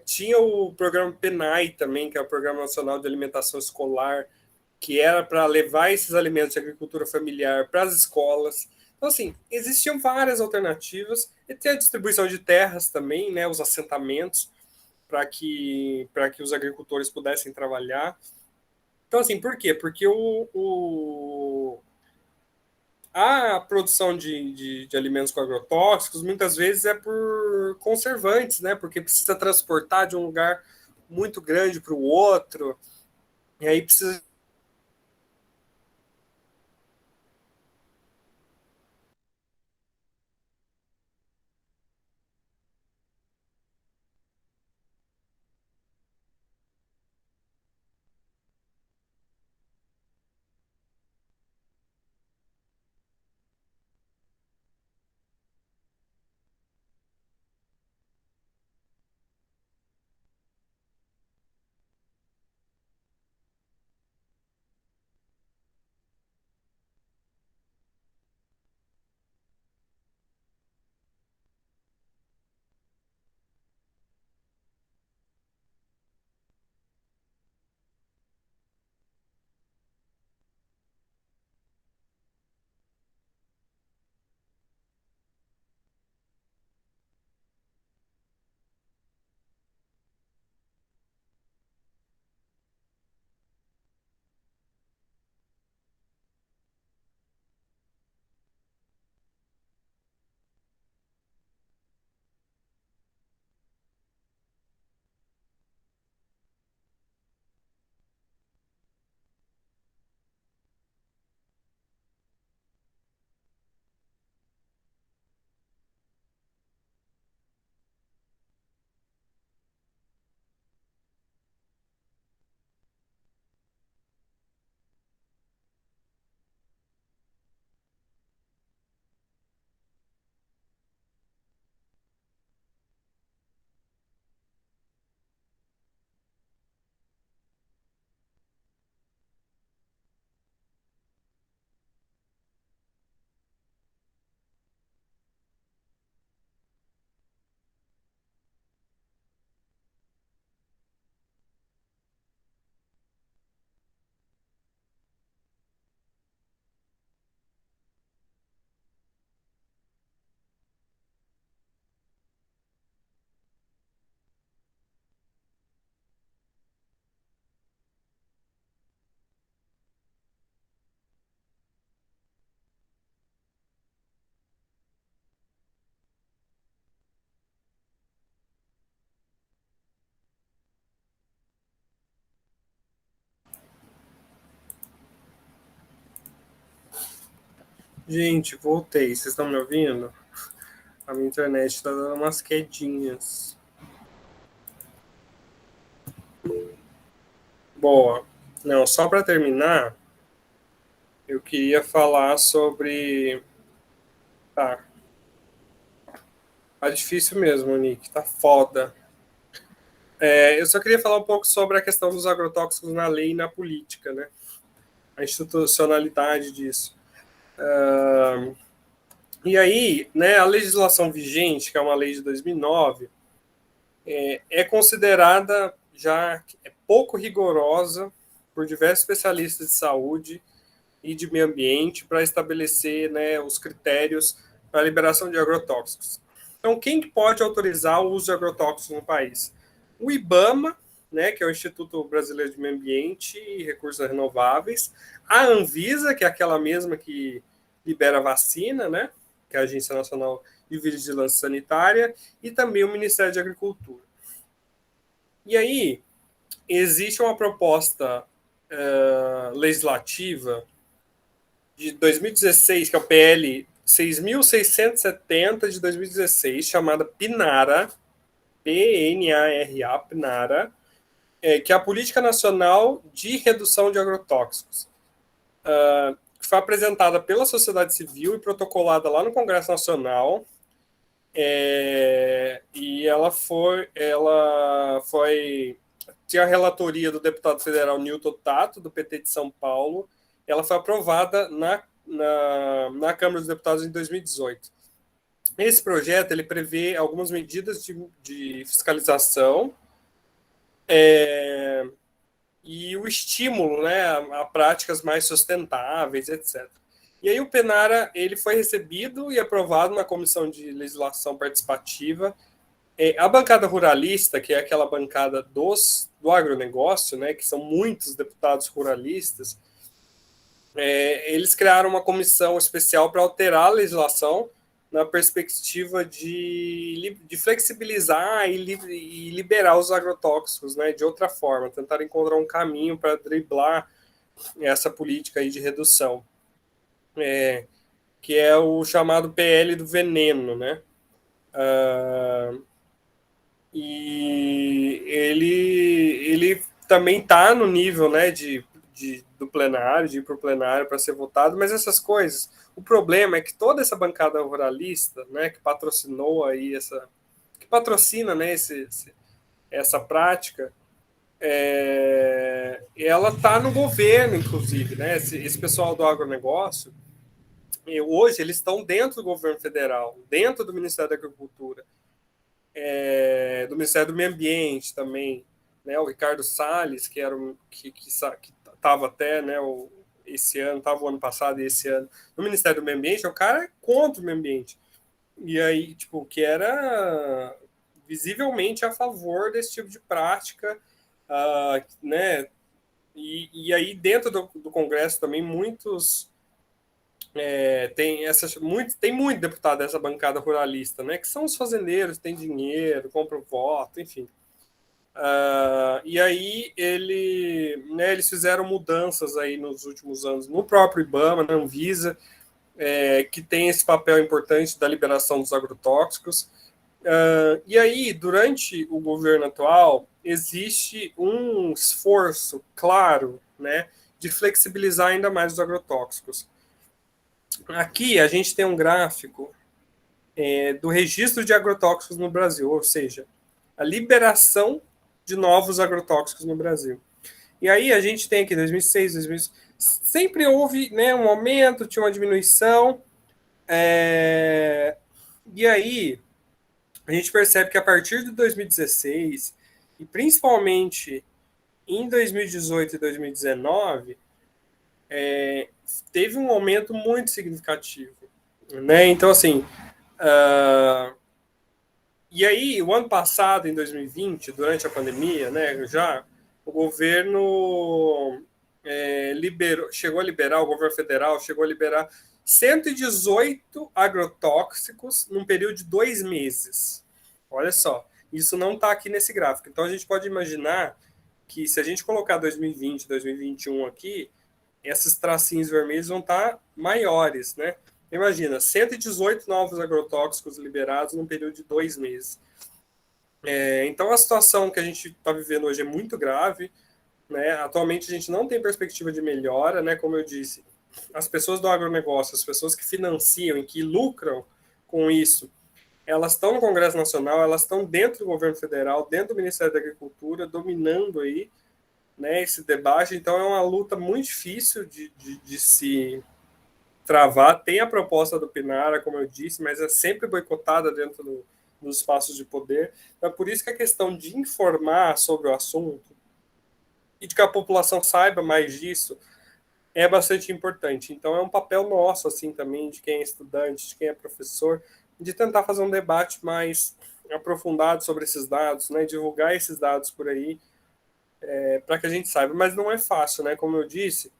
Tinha o programa PENAI também, que é o Programa Nacional de Alimentação Escolar, que era para levar esses alimentos de agricultura familiar para as escolas. Então, assim, existiam várias alternativas, e tem a distribuição de terras também, né, os assentamentos, para que os agricultores pudessem trabalhar. Então, assim, por quê? Porque a produção de alimentos com agrotóxicos muitas vezes é por conservantes, né? Porque precisa transportar de um lugar muito grande para o outro, e aí precisa. Gente, voltei. Vocês estão me ouvindo? A minha internet está dando umas quedinhas. Boa. Não, só para terminar, eu queria falar sobre. Tá. Tá difícil mesmo, Nick. Tá foda. Eu só queria falar um pouco sobre a questão dos agrotóxicos na lei e na política, né? A institucionalidade disso. E aí, né, a legislação vigente, que é uma lei de 2009, é considerada já pouco rigorosa por diversos especialistas de saúde e de meio ambiente para estabelecer, né, os critérios para a liberação de agrotóxicos. Então, quem pode autorizar o uso de agrotóxicos no país? O IBAMA, né, que é o Instituto Brasileiro de Meio Ambiente e Recursos Renováveis, a Anvisa, que é aquela mesma que libera vacina, né, que é a Agência Nacional de Vigilância Sanitária, e também o Ministério de Agricultura. E aí, existe uma proposta legislativa de 2016, que é o PL 6.670 de 2016, chamada PNARA, PNARA, PNARA, que é a Política Nacional de Redução de Agrotóxicos, que foi apresentada pela sociedade civil e protocolada lá no Congresso Nacional, e ela foi tinha a relatoria do deputado federal Newton Tato, do PT de São Paulo. Ela foi aprovada na Câmara dos Deputados em 2018. Esse projeto ele prevê algumas medidas de fiscalização e o estímulo, né, a práticas mais sustentáveis, etc. E aí o Penara ele foi recebido e aprovado na Comissão de Legislação Participativa. A bancada ruralista, que é aquela bancada do agronegócio, né, que são muitos deputados ruralistas, eles criaram uma comissão especial para alterar a legislação na perspectiva de flexibilizar e liberar os agrotóxicos, né, de outra forma, tentar encontrar um caminho para driblar essa política aí de redução, que é o chamado PL do veneno, né? E ele também está no nível, né, do plenário, de ir para o plenário para ser votado, mas essas coisas, o problema é que toda essa bancada ruralista, né, que patrocinou aí que patrocina, né, essa prática, ela está no governo, inclusive, né, esse pessoal do agronegócio, hoje eles estão dentro do governo federal, dentro do Ministério da Agricultura, do Ministério do Meio Ambiente também, né, o Ricardo Salles, que era que estava até, né, esse ano, estava o ano passado e esse ano no Ministério do Meio Ambiente, é o cara contra o meio ambiente. E aí, tipo, que era visivelmente a favor desse tipo de prática, né? E aí dentro do Congresso também muitos tem muito deputado dessa bancada ruralista, né? Que são os fazendeiros, têm dinheiro, compram voto, enfim. E aí eles fizeram mudanças aí nos últimos anos no próprio IBAMA, na Anvisa, que tem esse papel importante da liberação dos agrotóxicos. E aí, durante o governo atual, existe um esforço claro, né, de flexibilizar ainda mais os agrotóxicos. Aqui a gente tem um gráfico do registro de agrotóxicos no Brasil, ou seja, a liberação de novos agrotóxicos no Brasil. E aí a gente tem aqui 2006, 2006, sempre houve, né, um aumento, tinha uma diminuição, e aí a gente percebe que a partir de 2016, e principalmente em 2018 e 2019, teve um aumento muito significativo. Né? Então, assim, e aí, o ano passado, em 2020, durante a pandemia, né, já o governo chegou a liberar, o governo federal chegou a liberar 118 agrotóxicos num período de 2 meses. Olha só, isso não está aqui nesse gráfico. Então, a gente pode imaginar que se a gente colocar 2020, 2021 aqui, esses tracinhos vermelhos vão estar maiores, né? Imagina, 118 novos agrotóxicos liberados num período de 2 meses. Então, a situação que a gente está vivendo hoje é muito grave, né? Atualmente, a gente não tem perspectiva de melhora, né? Como eu disse, as pessoas do agronegócio, as pessoas que financiam e que lucram com isso, elas estão no Congresso Nacional, elas estão dentro do governo federal, dentro do Ministério da Agricultura, dominando aí, né, esse debate. Então, é uma luta muito difícil de se travar. Tem a proposta do Pinara, como eu disse, mas é sempre boicotada dentro dos espaços de poder. Então, é por isso que a questão de informar sobre o assunto e de que a população saiba mais disso é bastante importante. Então, é um papel nosso, assim, também, de quem é estudante, de quem é professor, de tentar fazer um debate mais aprofundado sobre esses dados, né, divulgar esses dados por aí, para que a gente saiba. Mas não é fácil, né? Como eu disse,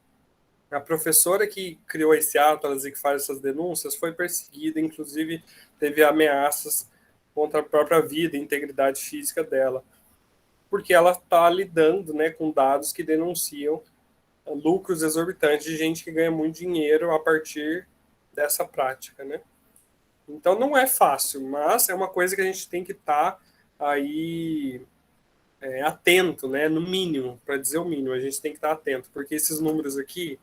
a professora que criou esse Atlas e que faz essas denúncias foi perseguida, inclusive teve ameaças contra a própria vida e integridade física dela, porque ela está lidando, né, com dados que denunciam lucros exorbitantes de gente que ganha muito dinheiro a partir dessa prática, né? Então não é fácil, mas é uma coisa que a gente tem que estar aí atento, né? No mínimo, para dizer o mínimo, a gente tem que estar atento, porque esses números aqui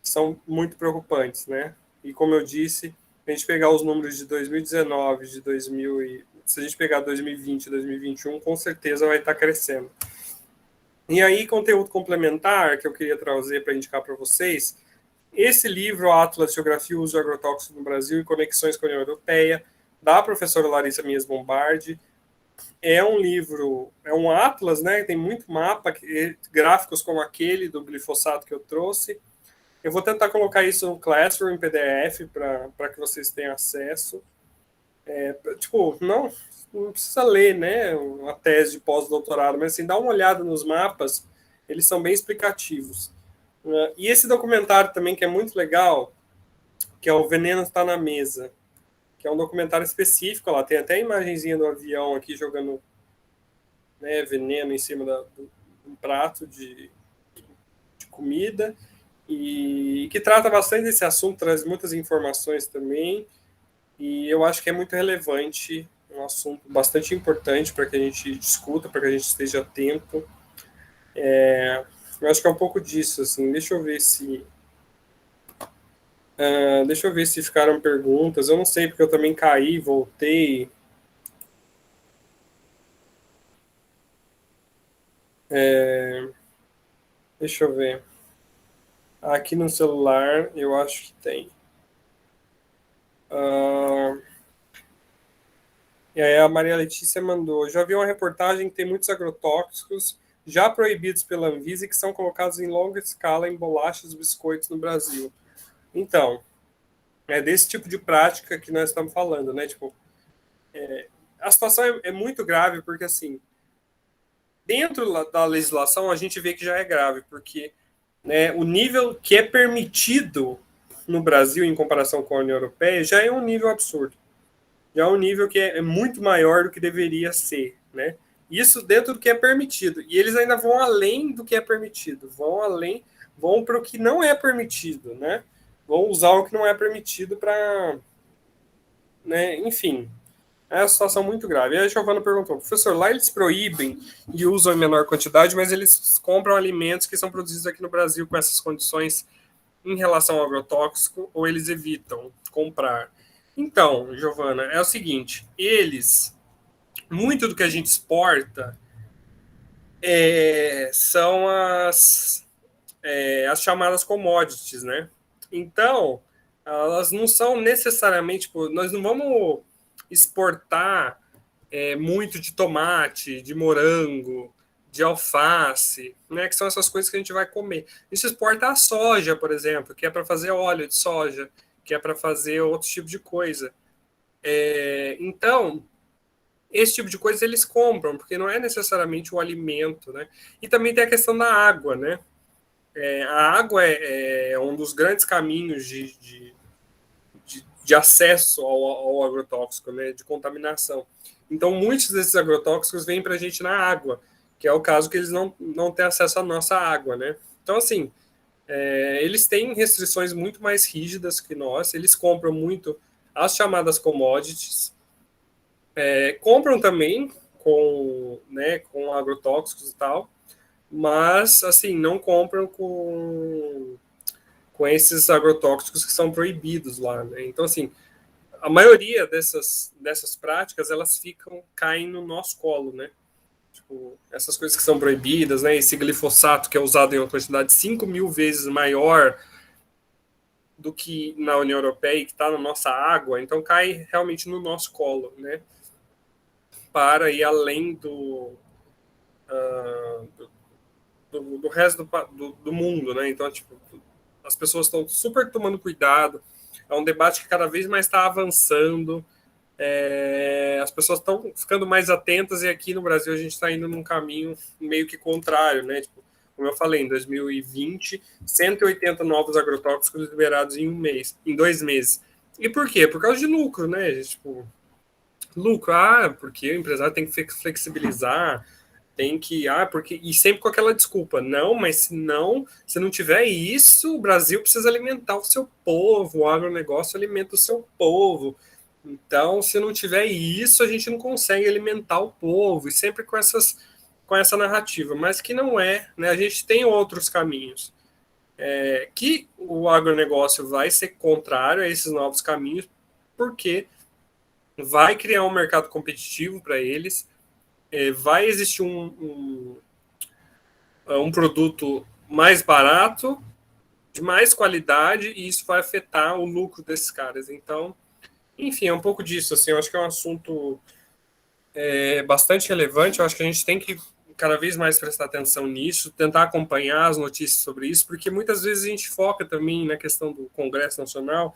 são muito preocupantes, né? E como eu disse, a gente pegar os números de 2019, de 2000 e se a gente pegar 2020, 2021, com certeza vai estar crescendo. E aí, conteúdo complementar que eu queria trazer para indicar para vocês, esse livro, Atlas, Geografia, Uso de Agrotóxicos no Brasil e Conexões com a União Europeia, da professora Larissa Mies Bombardi, é um livro, é um atlas, né? Tem muito mapa, gráficos como aquele do glifosato que eu trouxe. Eu vou tentar colocar isso no Classroom em PDF para que vocês tenham acesso. Tipo, não precisa ler, né, uma tese de pós-doutorado, mas assim, dá uma olhada nos mapas, eles são bem explicativos. E esse documentário também, que é muito legal, que é O Veneno Está na Mesa, que é um documentário específico, lá tem até a imagenzinha do avião aqui jogando, né, veneno em cima de um prato de comida, e que trata bastante desse assunto, traz muitas informações também, e eu acho que é muito relevante, um assunto bastante importante para que a gente discuta, para que a gente esteja atento. Eu acho que é um pouco disso, assim. Deixa eu ver se ficaram perguntas. Eu não sei, porque eu também caí, voltei. Deixa eu ver. Aqui no celular, eu acho que tem. E aí a Maria Letícia mandou: já vi uma reportagem que tem muitos agrotóxicos já proibidos pela Anvisa e que são colocados em longa escala em bolachas e biscoitos no Brasil. Então, é desse tipo de prática que nós estamos falando, né? Tipo, a situação é muito grave porque, assim, dentro da legislação a gente vê que já é grave, porque, né, o nível que é permitido no Brasil em comparação com a União Europeia já é um nível absurdo. Já é um nível que é muito maior do que deveria ser, né? Isso dentro do que é permitido. E eles ainda vão além do que é permitido, vão para o que não é permitido, né? Vão usar o que não é permitido para, né? Enfim, é uma situação muito grave. E a Giovana perguntou: professor, lá eles proíbem e usam em menor quantidade, mas eles compram alimentos que são produzidos aqui no Brasil com essas condições em relação ao agrotóxico, ou eles evitam comprar? Então, Giovana, é o seguinte: muito do que a gente exporta são as chamadas commodities, né? Então, elas não são necessariamente, tipo, nós não vamos exportar muito de tomate, de morango, de alface, né? Que são essas coisas que a gente vai comer. A gente exporta a soja, por exemplo, que é para fazer óleo de soja, que é para fazer outro tipo de coisa. Então, esse tipo de coisa eles compram, porque não é necessariamente o alimento, né? E também tem a questão da água, né? A água é um dos grandes caminhos de acesso ao agrotóxico, né? De contaminação. Então, muitos desses agrotóxicos vêm para a gente na água, que é o caso que eles não têm acesso à nossa água, né? Então, assim, eles têm restrições muito mais rígidas que nós, eles compram muito as chamadas commodities, compram também com agrotóxicos e tal, mas assim, não compram com esses agrotóxicos que são proibidos lá, né? Então, assim, a maioria dessas práticas, elas caem no nosso colo, né? Tipo, essas coisas que são proibidas, né? Esse glifosato que é usado em uma quantidade 5.000 vezes maior do que na União Europeia e que está na nossa água, então cai realmente no nosso colo, né? Para ir além do resto do mundo, né? Então, tipo, as pessoas estão super tomando cuidado. É um debate que cada vez mais está avançando. As pessoas estão ficando mais atentas e aqui no Brasil a gente está indo num caminho meio que contrário, né? Tipo, como eu falei, em 2020, 180 novos agrotóxicos liberados em um mês, em 2 meses. E por quê? Por causa de lucro, né? Tipo, lucro, porque o empresário tem que flexibilizar, tem que, porque, e sempre com aquela desculpa, não, mas se não tiver isso, o Brasil precisa alimentar o seu povo, o agronegócio alimenta o seu povo. Então, se não tiver isso, a gente não consegue alimentar o povo, e sempre com essa narrativa, mas que não é, né? A gente tem outros caminhos. Que o agronegócio vai ser contrário a esses novos caminhos, porque vai criar um mercado competitivo para eles, vai existir um produto mais barato, de mais qualidade, e isso vai afetar o lucro desses caras. Então, enfim, é um pouco disso. Assim, eu acho que é um assunto bastante relevante. Eu acho que a gente tem que cada vez mais prestar atenção nisso, tentar acompanhar as notícias sobre isso, porque muitas vezes a gente foca também na questão do Congresso Nacional,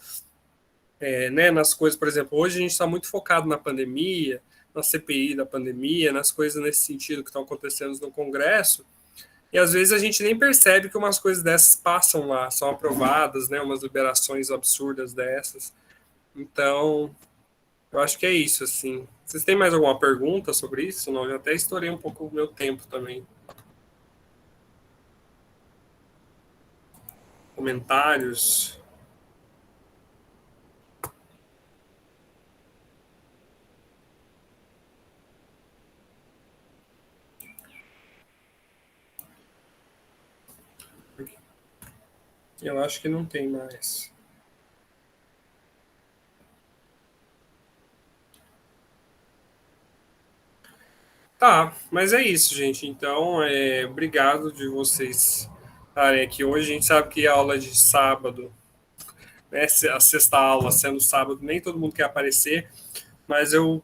né, nas coisas, por exemplo, hoje a gente está muito focado na pandemia, na CPI da pandemia, nas coisas nesse sentido que estão acontecendo no Congresso, e às vezes a gente nem percebe que umas coisas dessas passam lá, são aprovadas, né, umas liberações absurdas dessas. Então, eu acho que é isso, assim. Vocês têm mais alguma pergunta sobre isso? Não, eu até estourei um pouco o meu tempo também. Comentários? Eu acho que não tem mais. Tá, mas é isso, gente. Então, obrigado de vocês estarem aqui hoje. A gente sabe que a aula de sábado, né, a sexta aula sendo sábado, nem todo mundo quer aparecer, mas eu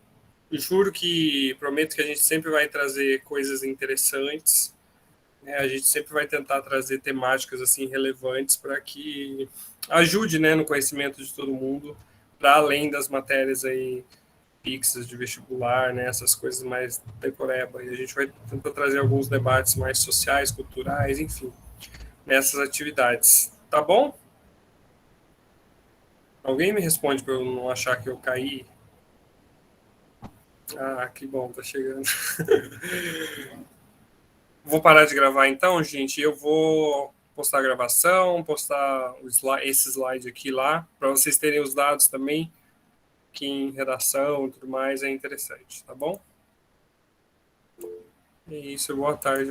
juro que prometo que a gente sempre vai trazer coisas interessantes, né? A gente sempre vai tentar trazer temáticas assim relevantes para que ajude, né, no conhecimento de todo mundo, para além das matérias aí fixas de vestibular, né, essas coisas mais decoreba. E a gente vai tentar trazer alguns debates mais sociais, culturais, enfim, nessas atividades. Tá bom? Alguém me responde para eu não achar que eu caí? Que bom, tá chegando. Vou parar de gravar então, gente. Eu vou postar a gravação, postar esse slide aqui lá, para vocês terem os dados também, que em redação e tudo mais é interessante, tá bom? É isso, boa tarde.